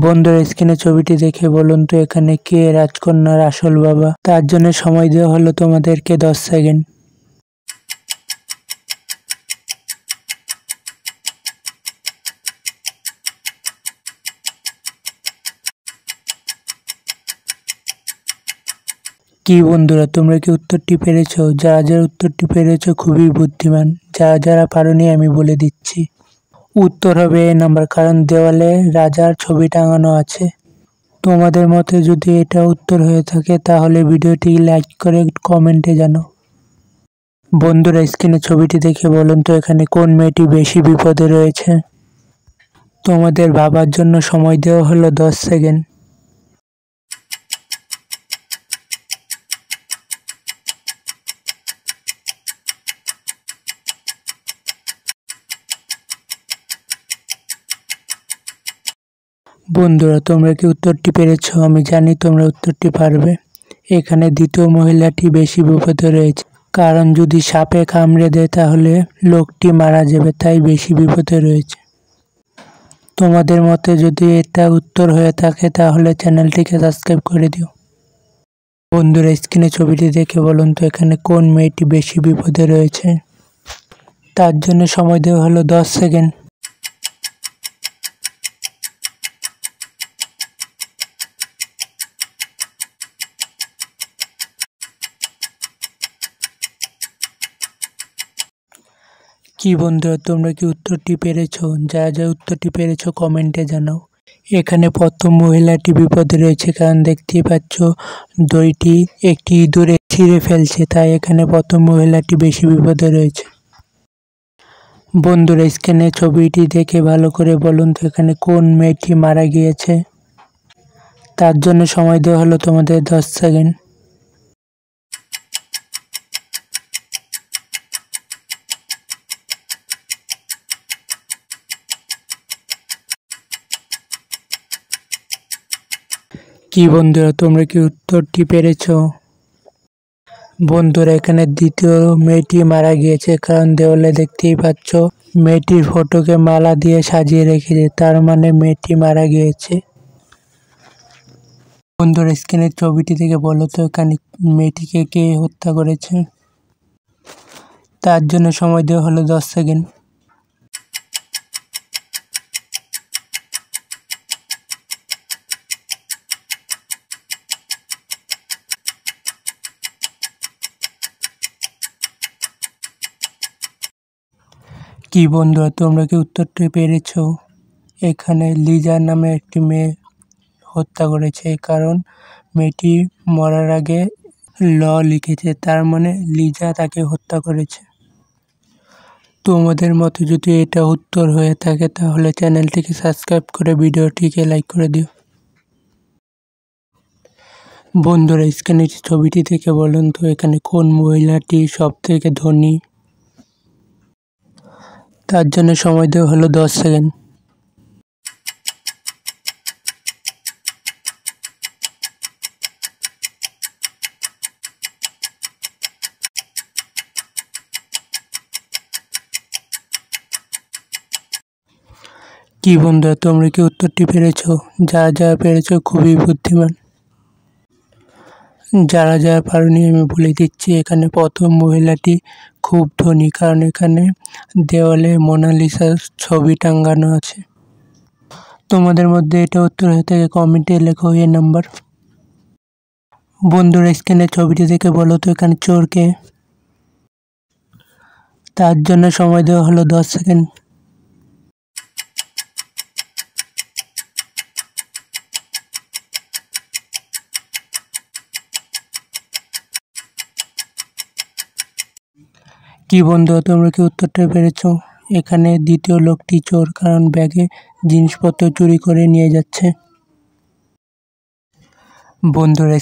বন্ধুরা স্ক্রিনে ছবিটি দেখে বলুন তো এখানে কে রাজকন্যার আসল বাবা? তার জন্য সময় দেওয়া হলো তোমাদেরকে 10 সেকেন্ড। কি বন্ধুরা, তোমরা কি উত্তরটি পেরেছো? যারা যারা উত্তরটি পেরেছো খুবই বুদ্ধিমান, যারা যারা পারোনি আমি বলে দিচ্ছি। উত্তর হবে এ নাম্বার, কারণ দেওয়ালে রাজার ছবি টাঙানো আছে। তোমাদের মতে যদি এটা উত্তর হয়ে থাকে তাহলে ভিডিওটি লাইক করে কমেন্টে জানাও। বন্ধুরা স্ক্রিনে ছবিটি দেখে বলুন তো এখানে কোন মেয়েটি বেশি বিপদে রয়েছে? তোমাদের ভাবার জন্য সময় দেওয়া হলো 10 সেকেন্ড। বন্ধুরা তোমরা কি উত্তরটি পেরেছো? আমি জানি তোমরা উত্তরটি পারবে। এখানে দ্বিতীয় মহিলাটি বেশি বিপদে রয়েছে, কারণ যদি সাপে কামড়ে দেয় তাহলে লোকটি মারা যাবে, তাই বেশি বিপদে রয়েছে। তোমাদের মতে যদি এটা উত্তর হয়ে থাকে তাহলে চ্যানেলটিকে সাবস্ক্রাইব করে দিও। বন্ধুরা স্ক্রিনে ছবিটি দেখে বলুন তো এখানে কোন মেয়েটি বেশি বিপদে রয়েছে? তার জন্য সময় দেওয়া হলো 10 সেকেন্ড। কি বন্ধুরা তোমরা কি উত্তরটি পেরেছো? যারা যারা উত্তরটি পেরেছো কমেন্টে জানাও। এখানে প্রথম মহিলাটি বিপদে রয়েছে, কারণ দেখতেই পাচ্ছ দড়িটি একটি ইঁদুরে ছিঁড়ে ফেলছে, তাই এখানে প্রথম মহিলাটি বেশি বিপদে রয়েছে। বন্ধুরা স্ক্রিনে ছবিটি দেখে ভালো করে বলুন তো এখানে কোন মেয়েটি মারা গিয়েছে? তার জন্য সময় দেওয়া হলো তোমাদের 10 সেকেন্ড। কি বন্ধুরা তোমরা কি উত্তরটি পেরেছো? বন্ধুরা এখানে দ্বিতীয় মেয়েটি মারা গিয়েছে, কারণ দেওয়ালে দেখতেই পাচ্ছ মেয়েটির ফটোকে মালা দিয়ে সাজিয়ে রেখেছে, তার মানে মেয়েটি মারা গিয়েছে। বন্ধুরা স্ক্রিনের ছবিটি থেকে বলো তো এখানে মেয়েটিকে কে হত্যা করেছে? তার জন্য সময় দেওয়া হলো 10 সেকেন্ড। কি বন্ধুরা তোমরা কি উত্তরটি পেরেছো? এখানে লিজা নামে একটি মেয়ে হত্যা করেছে, কারণ মেয়েটি মরার আগে ল লিখেছে, তার মানে লিজা তাকে হত্যা করেছে। তোমাদের মতে যদি এটা উত্তর হয়ে থাকে তাহলে চ্যানেলটিকে সাবস্ক্রাইব করে ভিডিওটিকে লাইক করে দিও। বন্ধুরা স্ক্রিনের ছবিটি থেকে বলুন তো এখানে কোন মহিলাটি সব থেকে ধনী? তার জন্য সময় দেওয়া হলো 10 সেকেন্ড। কি বন্ধুরা তোমরা কি উত্তরটি পেরেছো? যারা যারা পেরেছো খুবই বুদ্ধিমান, যারা যারা পারোনি আমি বলে দিচ্ছি। এখানে প্রথম মহিলাটি খুব ধনী, কারণ এখানে দেওয়ালে মোনালিসার ছবি টাঙ্গানো আছে। তোমাদের মধ্যে এটা উত্তর হয়ে থাকে কমেন্টে লেখো এ নাম্বার। বন্ধুরা স্ক্রিনের ছবিটি দেখে বলো তো এখানে চোর কে? তার জন্য সময় দেওয়া হলো 10 সেকেন্ড। কি বন্ধুরা তোমরা কি উত্তরটা পেরেছো? এখানে দ্বিতীয় লোকটি চোর, কারণ ব্যাগে জিনিসপত্র চুরি করে নিয়ে যাচ্ছে। বন্ধুরা